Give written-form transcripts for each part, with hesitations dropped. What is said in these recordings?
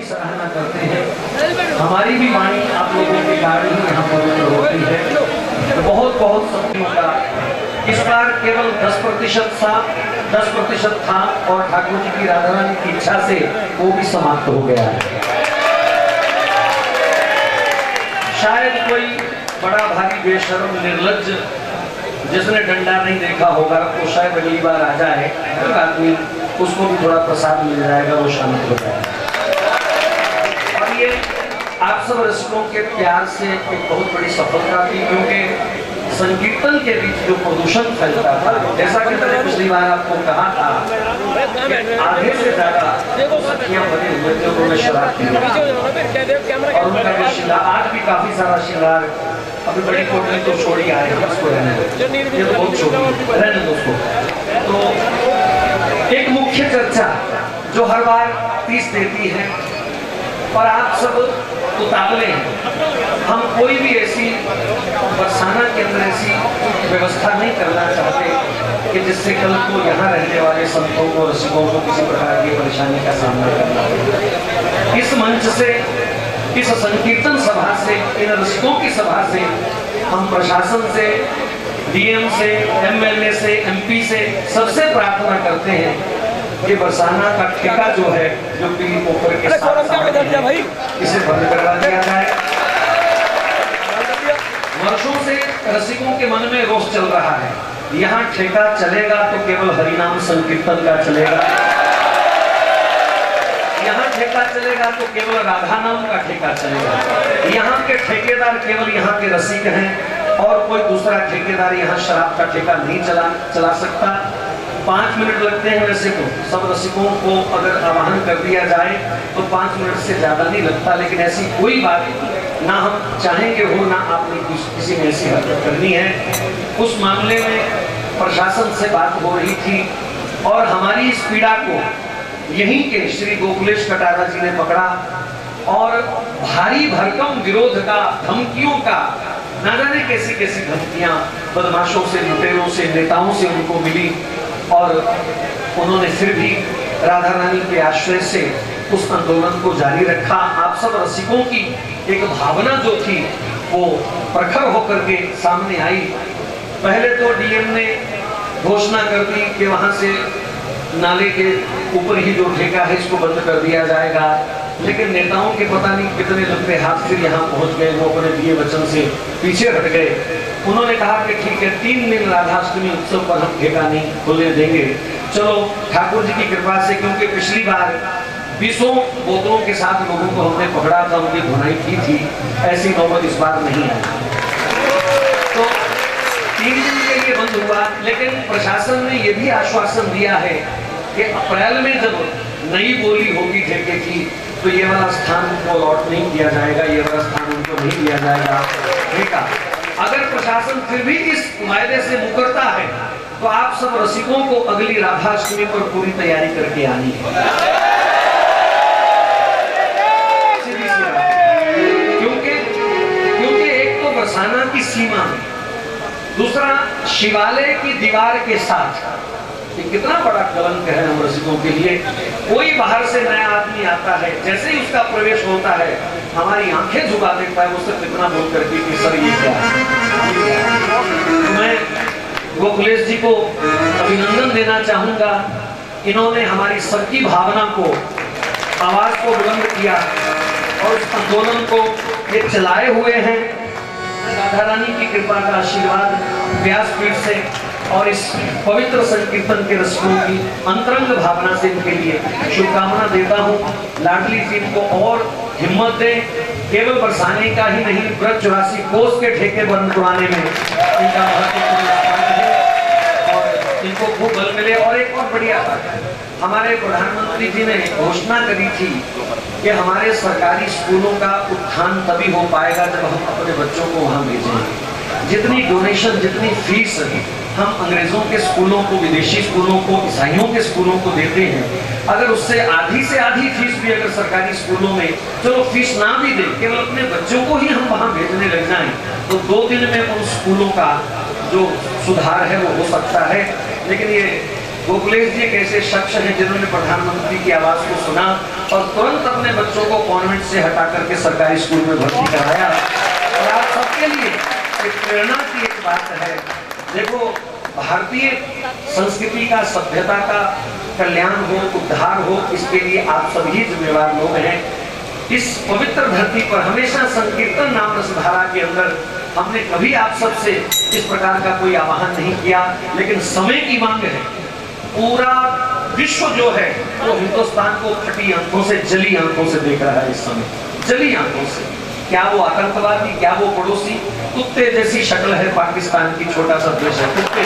सराहना करते हैं। हमारी भी वाणी आप लोगों के कारण ही यहाँ पवित्र होती है। तो बहुत बहुत सत्यों का इस बार केवल 10% था और ठाकुर जी की राधा रानी की इच्छा से वो भी समाप्त हो गया है। शायद कोई बड़ा भारी बेशर्म निर्लज्ज जिसने डंडा नहीं देखा होगा वो शायद अगली बार आ जाए, एक आदमी उसको भी थोड़ा प्रसाद मिल जाएगा, वो शामिल हो जाएगा। और ये आप सब रसिकों के प्यार से एक बहुत बड़ी सफलता थी, क्योंकि संकीर्तन के बीच जो प्रदूषण फैलता था, जैसा कि मैंने पिछली बार आपको कहा था, आधे से ज्यादा सखियां बने हुए थे, उन्होंने शराब पी और उनका जो श्रृंगार, आज भी काफी सारा श्रृंगार, अभी बड़ी कोटली तो छोड़ी आए हैं, उसको रहने दो, ये तो बहुत छोटी रहने दो उसको। तो एक मुख्य चर्चा जो हर बार 30 देती है और आप सब उतावले हैं, हम कोई भी ऐसी बरसाना के अंदर ऐसी व्यवस्था नहीं करना चाहते कि जिससे कल को यहाँ रहने वाले संतों को, रसिकों को किसी प्रकार की परेशानी का सामना करना हो। इस मंच से, इस संकीर्तन सभा से, इन रसिकों की सभा से हम प्रशासन से, डीएम से, एमएलए से, एमपी से सबसे प्रार्थना करते हैं कि बरसाना का ठेका जो है, जो पीली पोखर के साथ इसे बंद करवा दिया जाए। वर्षों से रसिकों के मन में रोष चल रहा है, यहाँ ठेका चलेगा तो केवल हरिनाम संकीर्तन का चलेगा, यहाँ ठेका चलेगा तो केवल राधा नाम का ठेका चलेगा। यहाँ के ठेकेदार केवल यहाँ के रसिक हैं और कोई दूसरा ठेकेदार यहाँ शराब का ठेका नहीं चला सकता। 5 मिनट लगते हैं वैसे तो सब रसिकों को अगर आवाहन कर दिया जाए तो 5 मिनट से ज्यादा नहीं लगता, लेकिन ऐसी कोई बात ना हम चाहेंगे हो, ना आपने किसी में ऐसी हरकत करनी है। उस मामले में प्रशासन से बात हो रही थी और हमारी इस पीड़ा को यहीं के श्री गोकुलेश कटारा जी ने पकड़ा और भारी भरकम विरोध का, धमकियों का, ना जाने कैसी कैसी धमकियां बदमाशों से, लुटेरों से, नेताओं से उनको मिली और उन्होंने फिर भी राधा रानी के आश्रय से उस आंदोलन को जारी रखा। आप सब रसिकों की एक भावना जो थी वो प्रखर होकर के सामने आई। पहले तो डीएम ने घोषणा कर दी कि वहां से नाले के ऊपर ही जो ठेका है इसको बंद कर दिया जाएगा, लेकिन नेताओं के पता नहीं कितने लंबे हाथ फिर यहाँ पहुंच गए, वो अपने दिए वचन से पीछे हट गए। उन्होंने कहा कि ठीक है, 3 दिन राधाष्टमी उत्सव पर हम ठेका नहीं खुलने देंगे। चलो ठाकुर जी की कृपा से, क्योंकि पिछली बार 20 बोतलों के साथ लोगों को हमने पकड़ा था, उनकी धुनाई की थी, ऐसी नौबत इस बार नहीं आई। तो 3 दिन के लिए बंद हुआ, लेकिन प्रशासन ने यह भी आश्वासन दिया है कि अप्रैल में जब नई बोली होगी ठेके की तो ये वाला स्थान उनको लौट नहीं दिया जाएगा, ये वाला स्थान उनको नहीं दिया जाएगा ठेका। अगर प्रशासन फिर भी इस वायदे से मुकरता है तो आप सब रसिकों को अगली राधाष्टमी पर पूरी तैयारी करके आनी है, क्योंकि एक तो बरसाना की सीमा, दूसरा शिवालय की दीवार के साथ, ये कितना बड़ा कलंक है हम रसिकों के लिए। कोई बाहर से नया आदमी आता है, जैसे ही उसका प्रवेश होता है हमारी आंखें झुका देता है, वो सिर्फ इतना बोल करके कि सर ये क्या है। मैं गोकुलेश जी को अभिनंदन देना चाहूंगा, इन्होंने हमारी सबकी भावना को, आवाज को बुलंद किया और इस आंदोलन को ये चलाए हुए हैं। राधा रानी की कृपा का आशीर्वाद व्यासपीठ से और इस पवित्र संकीर्तन के रसिकों की अंतरंग भावना से इनके लिए शुभकामना देता हूँ। लाडली जी को और हिम्मत दे, केवल बरसाने का ही नहीं, व्रत 84 कोस के ठेके बंद करवाने में इनका महत्वपूर्ण स्थान है और इनको खूब बल मिले। और एक और बढ़िया बात है, हमारे प्रधानमंत्री जी ने घोषणा करी थी कि हमारे सरकारी स्कूलों का उत्थान तभी हो पाएगा जब हम अपने बच्चों को वहां भेजेंगे। जितनी डोनेशन, जितनी फीस हम अंग्रेजों के स्कूलों को, विदेशी स्कूलों को, ईसाइयों के स्कूलों को देते हैं, अगर उससे आधी से आधी फीस भी अगर सरकारी स्कूलों में, चलो फीस ना भी दे, केवल अपने बच्चों को ही हम वहां भेजने लग जाएं, तो 2 दिन में उन स्कूलों का जो सुधार है वो हो सकता है। लेकिन ये गोखलेश जी एक ऐसे शख्स हैं जिन्होंने प्रधानमंत्री की आवाज को सुना और तुरंत अपने बच्चों को कॉन्वेंट से हटा करके सरकारी स्कूल में भर्ती कराया। और आप सबके लिए एक प्रेरणा की एक बात है। देखो, भारतीय संस्कृति का, सभ्यता का कल्याण हो, उद्धार हो, इसके लिए आप सभी जिम्मेवार लोग हैं। इस पवित्र धरती पर हमेशा संकीर्तन नाम रसधारा के अंदर हमने कभी आप सबसे इस प्रकार का कोई आह्वान नहीं किया, लेकिन समय की मांग है। पूरा विश्व जो है वो हिंदुस्तान को फटी आंखों से, जली आंखों से देख रहा है इस समय, जली आंखों से। क्या वो आतंकवादी, क्या वो पड़ोसी, कुत्ते जैसी शक्ल है पाकिस्तान की, छोटा सा देश है, कुत्ते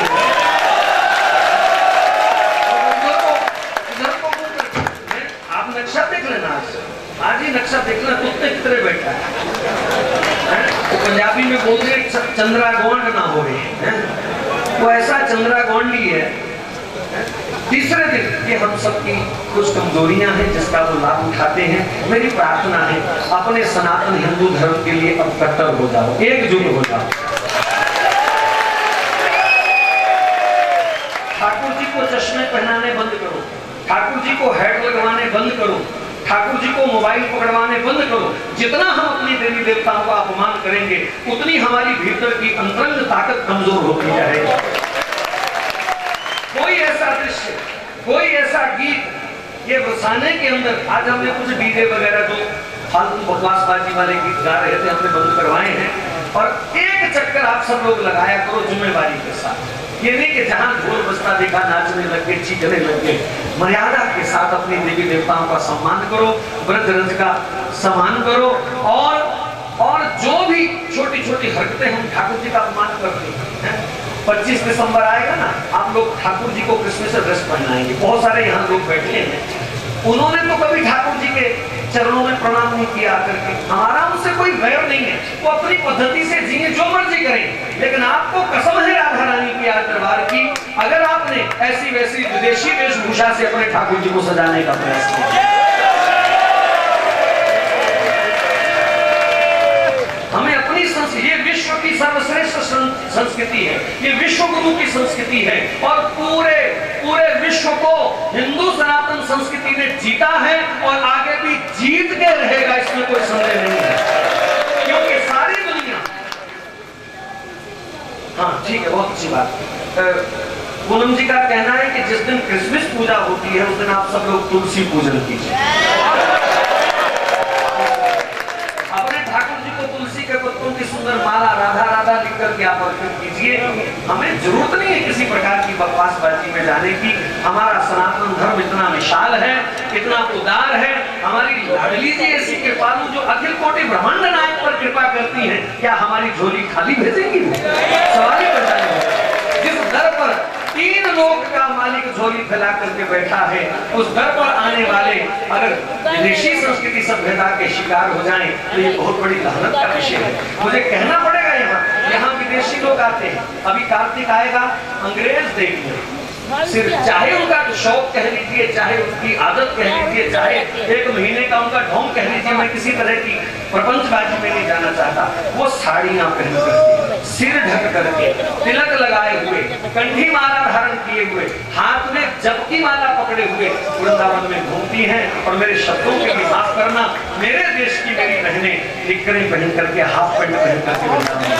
आप नक्शा देख लेना, आज ही नक्शा देखना, कुत्ते कितने बैठा है। वो पंजाबी में बोल रहे चंद्रा गोंड ना हो रही है, वो ऐसा चंद्रा गोंडी है। तीसरे दिन ये हम सबकी कुछ कमजोरियां हैं जिसका वो लाभ उठाते हैं। मेरी प्रार्थना है अपने सनातन हिंदू धर्म के लिए अब कट्टर हो जाओ, एकजुट हो जाओ। ठाकुर जी को चश्मे पहनाने बंद करो, ठाकुर जी को हैट लगवाने बंद करो, ठाकुर जी को मोबाइल पकड़वाने बंद करो। जितना हम अपनी देवी देवताओं का अपमान करेंगे उतनी हमारी भीतर की अंतरंग ताकत कमजोर होती जाएगी। कोई ऐसा दृश्य, कोई ऐसा गीत ये बरसाने के अंदर, आज हमने कुछ डीजे वगैरह जो फालतू बकवासबाजी वाले गीत गा रहे थे हमने बंद करवाए हैं। और एक चक्कर आप सब लोग लगाया करो जिम्मेवारी के साथ। ये नहीं कि जहां ढोल बजता देखा नाचने लग गए, चीखने लग गए। मर्यादा के साथ अपनी देवी देवताओं का सम्मान करो, व्रत रज का सम्मान करो। और जो भी छोटी छोटी हरकतें हम ठाकुर जी का अपमान करते हैं, 25 दिसंबर आएगा ना, आप लोग ठाकुर जी को क्रिसमस ड्रेस पहनाएंगे। बहुत सारे यहाँ लोग बैठे हैं, उन्होंने तो कभी ठाकुर जी के चरणों में प्रणाम नहीं किया करके। हमारा उनसे कोई वैर नहीं है, वो अपनी पद्धति से जिए, जो मर्जी करें। लेकिन आपको कसम है राधा रानी की आज दरबार की, अगर आपने ऐसी वैसी विदेशी वेशभूषा से अपने ठाकुर जी को सजाने का प्रयास किया, हमें अपनी ये विश्व की सर्वश्रेष्ठ संस्कृति है, ये विश्व गुरु की संस्कृति है। और पूरे विश्व को हिंदू सनातन संस्कृति ने जीता है और आगे भी जीत के रहेगा, इसमें कोई संदेह नहीं है। क्योंकि सारी दुनिया, हाँ ठीक है, बहुत अच्छी बात। पूनम जी का कहना है कि जिस दिन क्रिसमस पूजा होती है उस दिन आप सब लोग तुलसी पूजन कीजिए। पत्तों की सुंदर माला राधा राधा लिख करके आप अर्पित कीजिए। हमें जरूरत नहीं है किसी प्रकार की बकवासबाजी में जाने की। हमारा सनातन धर्म इतना विशाल है, इतना उदार है। हमारी लाडली जी ऐसी कृपालु जो अखिल कोटि ब्रह्मांड नायक पर कृपा करती हैं, क्या हमारी झोली खाली भेजेंगी? सवाल ही पैदा नहीं है। जिस दर पर 3 लोक का मालिक झोली फैला करके बैठा है, उस दर पर आने वाले अगर विदेशी संस्कृति सभ्यता के शिकार हो जाएं तो ये बहुत बड़ी लानत का विषय है। मुझे कहना पड़ेगा, यहाँ विदेशी लोग आते हैं। अभी कार्तिक आएगा, अंग्रेज देखने, सिर्फ चाहे उनका शौक कह लीजिए, चाहे उनकी आदत कह लीजिए, चाहे 1 महीने का उनका ढोंग कह लीजिए, मैं किसी तरह की प्रपंचबाजी में नहीं जाना चाहता। वो साड़ियां पहन करके, सिर ढक करके, तिलक लगाए हुए, कंठी माला धारण किए हुए, हाथ में जपकी माला पकड़े हुए वृंदावन में घूमती हैं। और मेरे शब्दों के भी माफ करना, मेरे देश की मेरी बहनें टिकरे पहन करके, हाफ पैंट पहन करके वृंदावन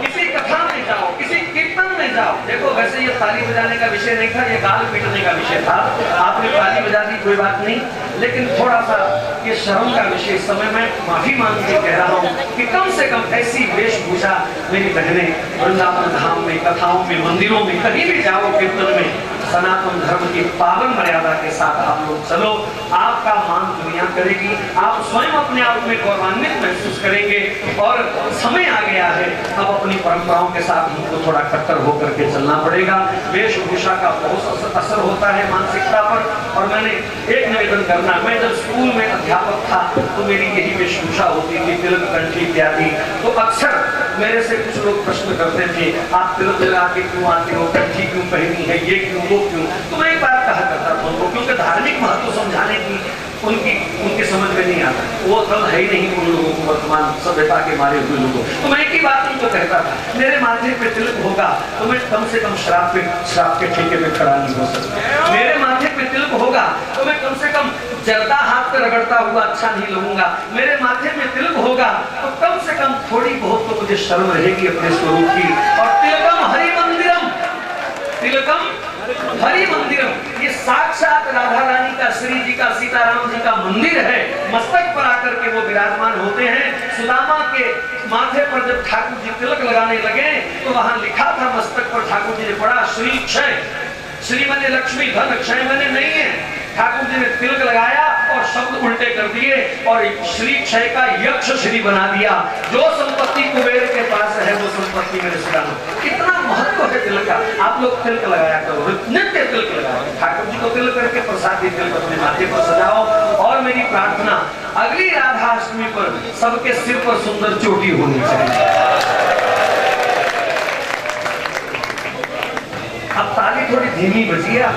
किसी कथा में जाओ, किसी कीर्तन में जाओ। देखो, वैसे ये ताली बजाने का विषय नहीं था, ये गाल पीटने का विषय था। आपने ताली बजा दी, कोई बात नहीं, लेकिन थोड़ा सा ये शर्म का विषय। इस समय मैं माफी मांग के कह रहा हूँ कि कम से कम ऐसी वेशभूषा मेरी बहनें वृंदावन धाम में, कथाओं में, मंदिरों में, कहीं भी जाओ कीर्तन में, सनातन धर्म की पावन मर्यादा के साथ आप लोग चलो। आपका मान दुनिया करेगी, आप स्वयं अपने आप में गौरवान्वित महसूस करेंगे। और समय आ गया है, अब अपनी परंपराओं के साथ हमको थोड़ा कट्टर होकर के चलना पड़ेगा। वेशभूषा का बहुत असर होता है मानसिकता पर। और मैंने एक निवेदन करना, मैं जब स्कूल में अध्यापक था तो मेरी यही वेशभूषा होती थी, तिलक, कंठी इत्यादि। तो अक्सर मेरे से कुछ लोग प्रश्न करते थे, आप तिलक लगा के क्यों आते हो, कंठी क्यों पहनी है, ये क्यों, वो क्यों? तो मैं एक बात कहा करता था उनको, क्योंकि धार्मिक महत्व समझाने की उनके समझ में नहीं आता, वो कल है ही नहीं उन लोगों को, वर्तमान सभ्यता के मारे हुए लोगों। तो मैं एक ही बात उनको कहता था, मेरे माथे पे तिलक होगा तो मैं कम से कम शराब के ठेके पे खड़ा नहीं हो सकता। मेरे माथे पे तिलक होगा तो मैं कम से कम जर्दा हाथ पे रगड़ता हुआ अच्छा नहीं लगूंगा। मेरे माथे में तिलक होगा तो कम से कम थोड़ी बहुत तो मुझे शर्म रहेगी अपने स्वरूप की। और तिलकम हरि मंदिरम, तिलकम हरि मंदिरम, ये साक्षात राधा रानी का, श्री जी का, सीताराम जी का मंदिर है। मस्तक पर आकर के वो विराजमान होते हैं। सुदामा के माथे पर जब ठाकुर जी तिलक लगाने लगे तो वहां लिखा था मस्तक पर, ठाकुर जी ने पढ़ा श्री क्षय, श्री माने लक्ष्मी, धन, क्षय माने नहीं है। ठाकुर जी ने तिलक लगाया और शब्द उल्टे कर दिए और श्री क्षय का यक्ष श्री बना दिया। जो संपत्ति कुबेर के पास है वो संपत्ति मेरे सुदामा। कितना महत्व है तिलक का। आप लोग तिलक लगाया करो, नित्य तिलक लगाओ, ठाकुर जी को तिलक करके प्रसाद तिलक अपने माथे पर सजाओ। और मेरी प्रार्थना, अगली राधा अष्टमी पर सबके सिर पर सुंदर चोटी होनी चाहिए। अब ताली थोड़ी धीमी बजी है।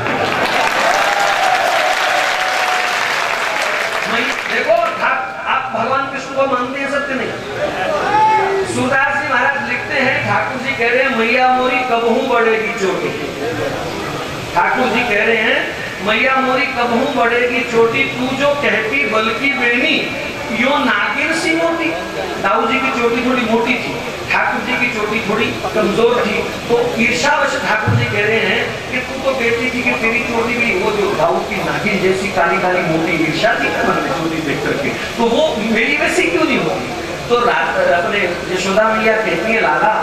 देखो आप भगवान कृष्ण को मानते हैं, सत्य नहीं। सूरदास जी महाराज लिखते हैं, ठाकुर जी कह रहे हैं मैया मोरी कबहू बढ़ेगी चोटी। ठाकुर जी कह रहे हैं मैया मोरी कबहू बढ़ेगी चोटी, तू जो कहती बल्कि बेनी यो नागिन सी मोटी। दाऊ जी की चोटी थोड़ी मोटी थी, ठाकुर जी की चोटी थोड़ी कमजोर थी। तो ईर्षावश ठाकुर जी कह रहे हैं कि तू तो कहती थी कि तेरी चोटी भी वो जो दाऊ की नागिन जैसी काली काली मोटी, ईर्षा थी मन में चोटी देख करके, तो वो मेरी वैसी क्यों नहीं होती। तो अपने यशोदा मैया कहती है, लाला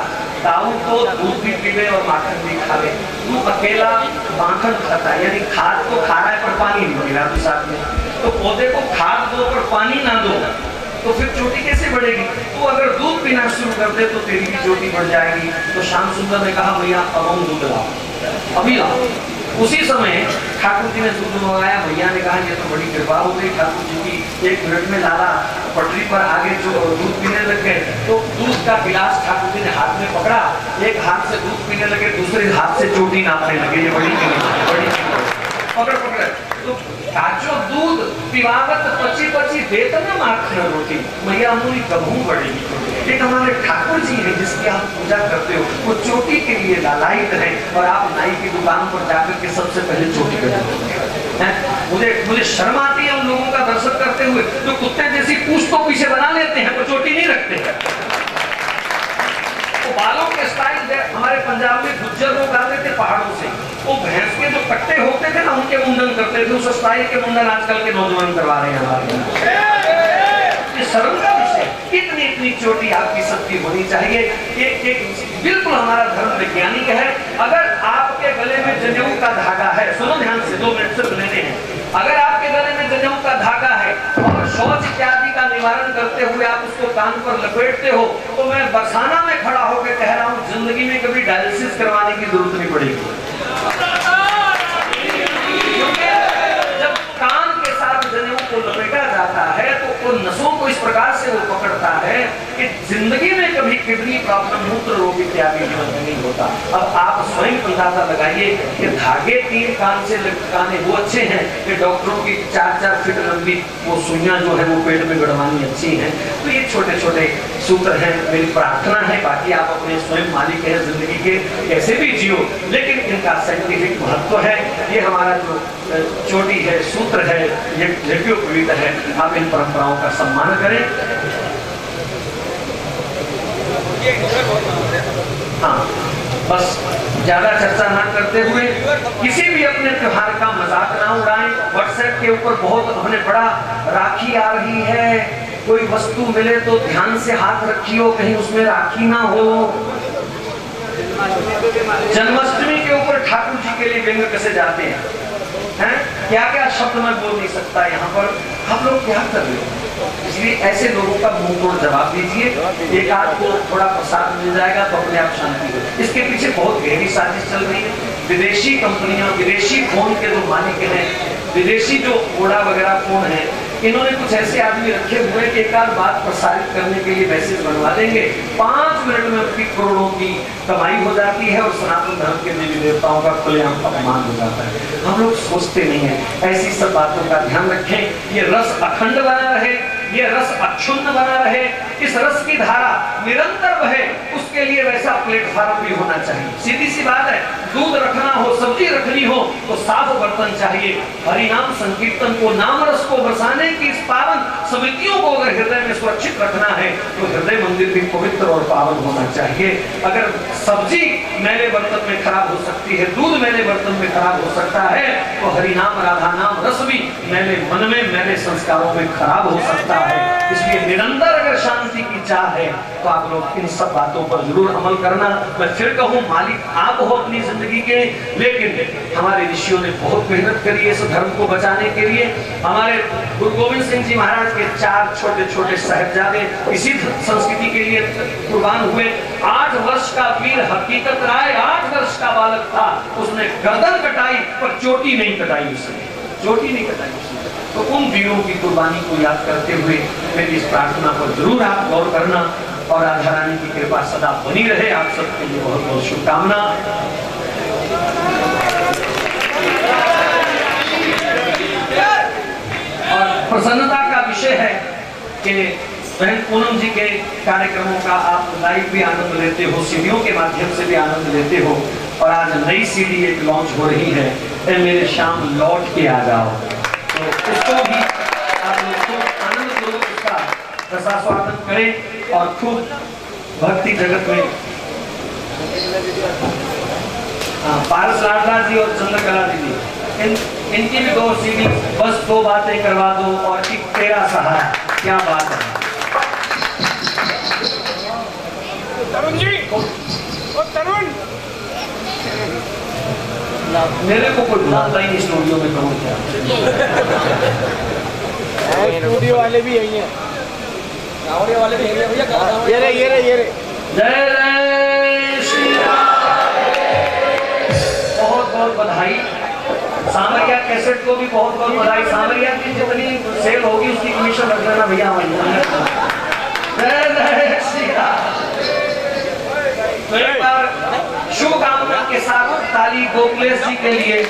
दाऊ तो दूध भी पीवे और माखन भी खा ले, तू अकेला माखन खाता है, यानी खाद तो खा रहा है पर पानी नहीं मिला तो साथ में। तो पौधे को खाद दो पर पानी ना दो तो फिर चोटी कैसे बढ़ेगी। तो अगर दूध पीना शुरू कर दे तो तेरी भी चोटी बढ़ जाएगी। तो श्याम सुंदर ने कहा भैया अब हम दूध लाओ, अभी लाओ। उसी समय ठाकुर जी ने दूध मंगाया। भैया ने कहा ये तो बड़ी कृपा हो गई ठाकुर जी की, 1 मिनट में लाला पटरी पर आगे जो दूध पीने लग गए। तो दूध का गिलास ठाकुर जी ने हाथ में पकड़ा, एक हाथ से दूध पीने लगे, दूसरे हाथ से चोटी नापने लगे। ये बड़ी पकड़ तो काचो दूध पिवावत पची पची देतना माखन रोटी, मैया मोरी कबहू बढ़ेगी। एक हमारे ठाकुर जी हैं जिसकी आप पूजा करते हो, वो चोटी के लिए लालायित है। और आप नाई की दुकान पर जाकर के सबसे पहले चोटी करते हैं। मुझे शर्म आती है उन लोगों का दर्शन करते हुए जो कुत्ते जैसी पूंछ तो पीछे बना लेते हैं, वो चोटी नहीं रखते हैं। तो बालों के स्टाइल हमारे पंजाब में गुज्जर लोग आते थे पहाड़ों से, वो भैंस के जो कट्टे होते थे ना उनके मुंडन करते थे। उस स्टाइल के मुंडन आजकल के नौजवान करवा रहे हैं हमारे। ये शर्म का विषय। इतनी चोटी आपकी सबकी होनी चाहिए। एक बिल्कुल हमारा धर्म वैज्ञानिक है। अगर आपके गले में जनेऊ का धागा है, सुनो ध्यान से, 2 मिनट सिर्फ लेने हैं। अगर आपके गले में जनेऊ का धागा है और शौच इत्यादि का निवारण करते हुए आप उसको कान पर लपेटते हो, तो मैं बरसाना में खड़ा होकर कह रहा हूँ जिंदगी में कभी डायलिसिस करवाने की जरूरत नहीं पड़ेगी। जब कान के साथ जनेऊ को लपेटा जाता है तो उन नसों को इस प्रकार से वो पकड़ता है कि जिंदगी में कभी किडनी प्रॉब्लम, मूत्र रोग इत्यादि नहीं होता। अब आप स्वयं अंदाजा लगाइए कि धागे 3 कान से लटकाने वो अच्छे हैं कि डॉक्टरों की 4-4 फीट लंबी वो सुइयां जो है वो पेट में गड़वानी अच्छी हैं। तो ये छोटे छोटे सूत्र हैं। मेरी प्रार्थना है, बाकी आप अपने स्वयं मालिक हैं जिंदगी के, कैसे भी जियो, लेकिन इनका साइंटिफिक महत्व है। ये हमारा जो चोटी है, सूत्र है, ये यज्ञोपवीत है। आप इन परंपराओं का सम्मान करें। हाँ, बस ज्यादा चर्चा ना करते हुए किसी भी अपने त्योहार का मजाक ना उड़ाएं। व्हाट्सएप के ऊपर बहुत हमने पढ़ा, राखी आ रही है, कोई वस्तु मिले तो ध्यान से हाथ रखियो कहीं उसमें राखी ना हो। जन्माष्टमी के ऊपर ठाकुर जी के लिए व्यंग कसे जाते हैं, क्या क्या शब्द मैं बोल नहीं सकता यहाँ पर। हम लोग क्या कर रहे हो? इसलिए ऐसे लोगों का मुंह तोड़ जवाब दीजिए। एक आध को थोड़ा प्रसाद मिल जाएगा तो अपने आप शांति हो। इसके पीछे बहुत गहरी साजिश चल रही है। विदेशी कंपनियां, विदेशी फोन के जो मालिक हैं, विदेशी जो ओडा वगैरह फोन है, इन्होंने कुछ ऐसे आदमी रखे हुए कि एक आध बात प्रसारित करने के लिए मैसेज बनवा लेंगे, 5 मिनट में उनकी करोड़ों की कमाई हो जाती है और सनातन धर्म के देवी देवताओं का खुलेआम अपमान हो जाता है। हम लोग सोचते नहीं है, ऐसी सब बातों का ध्यान रखें। ये रस अखंड बना रहे, ये रस अक्षुण्ण बना रहे, इस रस की धारा निरंतर बहे, उसके लिए वैसा प्लेटफॉर्म भी होना चाहिए। सीधी सी बात है, दूध रखना हो, सब्जी रखनी हो तो साफ बर्तन चाहिए। हरिनाम संकीर्तन को, नाम रस को बरसाने की इस पावन समितियों को अगर हृदय में सुरक्षित रखना है तो हृदय मंदिर भी पवित्र और पावन होना चाहिए। अगर सब्जी मैले बर्तन में खराब हो सकती है, दूध मैले बर्तन में खराब हो सकता है, तो हरिनाम राधा नाम रस भी मैले मन में, मैले संस्कारों में खराब हो सकता है। इसलिए निरंतर अगर शांति की चाह है तो आप लोग इन सब बातों पर जरूर अमल करना। मैं फिर कहूं, मालिक आप हो अपनी जिंदगी के, लेकिन हमारे ऋषियों ने बहुत मेहनत करी है इस धर्म को बचाने के लिए। हमारे गुरु गोविंद सिंह जी महाराज के 4 छोटे छोटे साहिबजादे इसी संस्कृति के लिए कुर्बान हुए। 8 वर्ष का वीर हकीकत राय 8 वर्ष का बालक था, उसने गर्दन कटाई पर चोटी नहीं कटाई, उसने चोटी नहीं कटाई उसने। तो उन वीरों की कुर्बानी को याद करते हुए मेरी इस प्रार्थना पर जरूर आप गौर करना और राधा रानी की कृपा सदा बनी रहे। आप सबके लिए बहुत बहुत शुभकामना। और प्रसन्नता का विषय है कि बहन पूनम जी के कार्यक्रमों का आप लाइव भी आनंद लेते हो, सीडीओं के माध्यम से भी आनंद लेते हो, और आज नई सीडी एक लॉन्च हो रही है, मेरे शाम लौट के आ जाओ, तो उसको भी आप लोग को आनंद पूर्वक उसका रसास्वादन करें और खूब भक्ति जगत में पारस लाडला जी और चंद्रकला दीदी, इनकी भी 2 सीडी, बस 2 बातें करवा दो और एक तेरा सहारा। क्या बात है तरुण जी, ओ तरुण, मेरे को कोई बुलाता ही नहीं स्टूडियो में, कहूँ क्या स्टूडियो वाले भी यही हैं, गावड़िया वाले भी यही हैं भैया। ये रे जय जय श्री राम। बहुत बहुत बधाई। सांवरिया कैसेट को भी बहुत बहुत बधाई। सांवरिया की जितनी सेल होगी उसकी कमीशन रख देना भैया हमारी। जय जय श्री राम। तो एक बार शुभकामना के साथ ताली गोखलेश जी के लिए,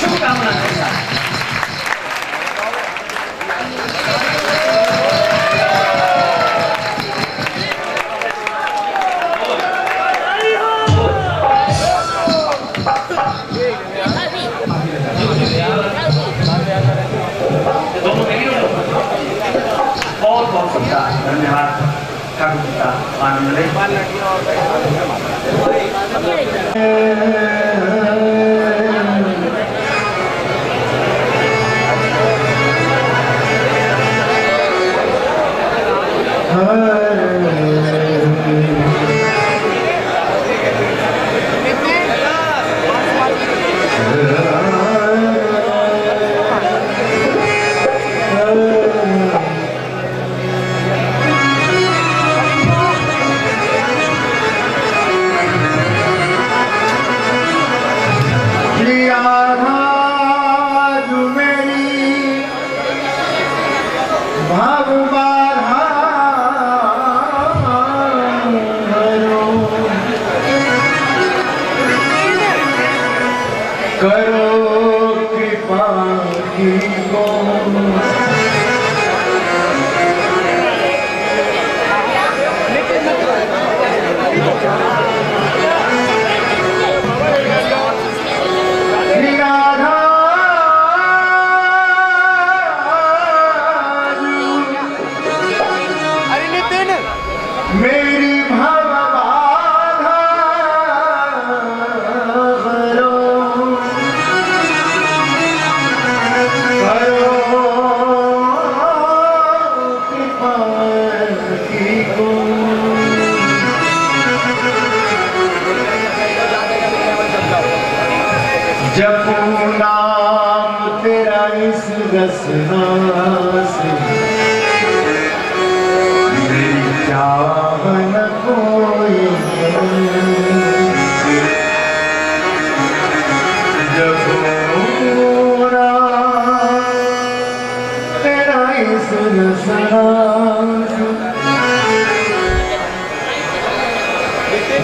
शुभकामना के साथ। बहुत बहुत धन्यवाद। आनंद ले।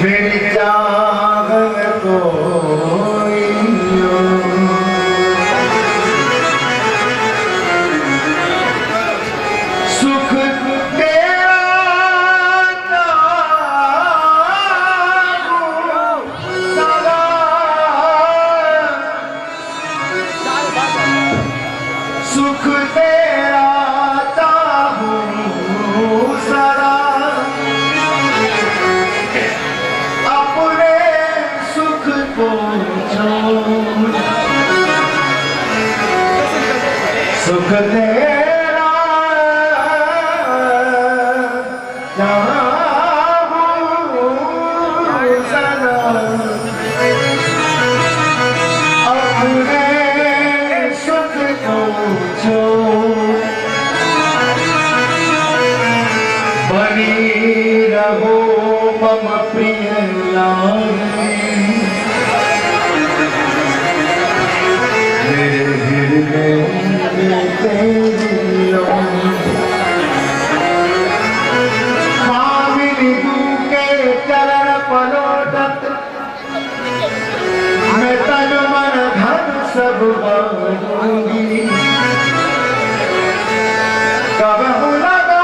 मेरी चाह कोई सुख तेरा सदा सुख तेरा चाहूं सदा अपने सुख को छोड़ सुख तेरा चाहूं सदा अपने सुख को छोड़ बनी रहो मम प्रिय लागे मेरे हृदय में तेरी स्वामिनी तू के चरण पलोटत मैं तन मन धन सब बांधूंगी कबहू लगा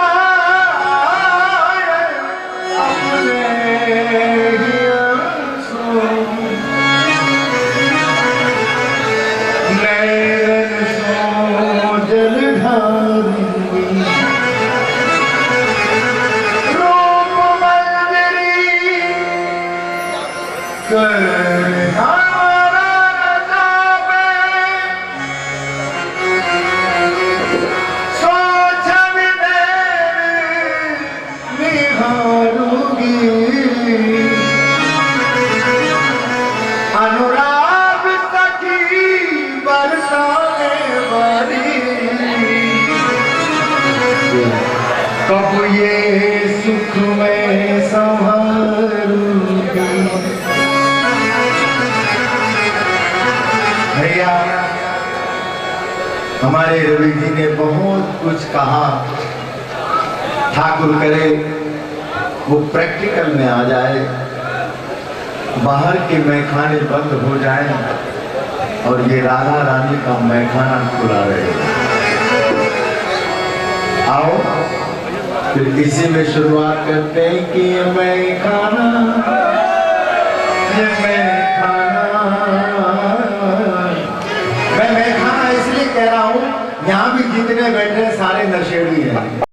अपने ही आंसू नैन सो जल ढारूंगी रूप मंजरी करना अनुराग सखी बरसाने वाली कब ये सुख में संभालूंगी भैया हमारे रवि जी ने बहुत कुछ कहा ठाकुर करे वो प्रैक्टिकल में आ जाए बाहर के मैखाने बंद हो जाए और ये राधा रानी का मैखाना खुला रहे आओ फिर इसी में शुरुआत करते हैं कि ये मैखाना मैं मैखाना इसलिए कह रहा हूं यहां भी जितने बैठे सारे नशेड़ी हैं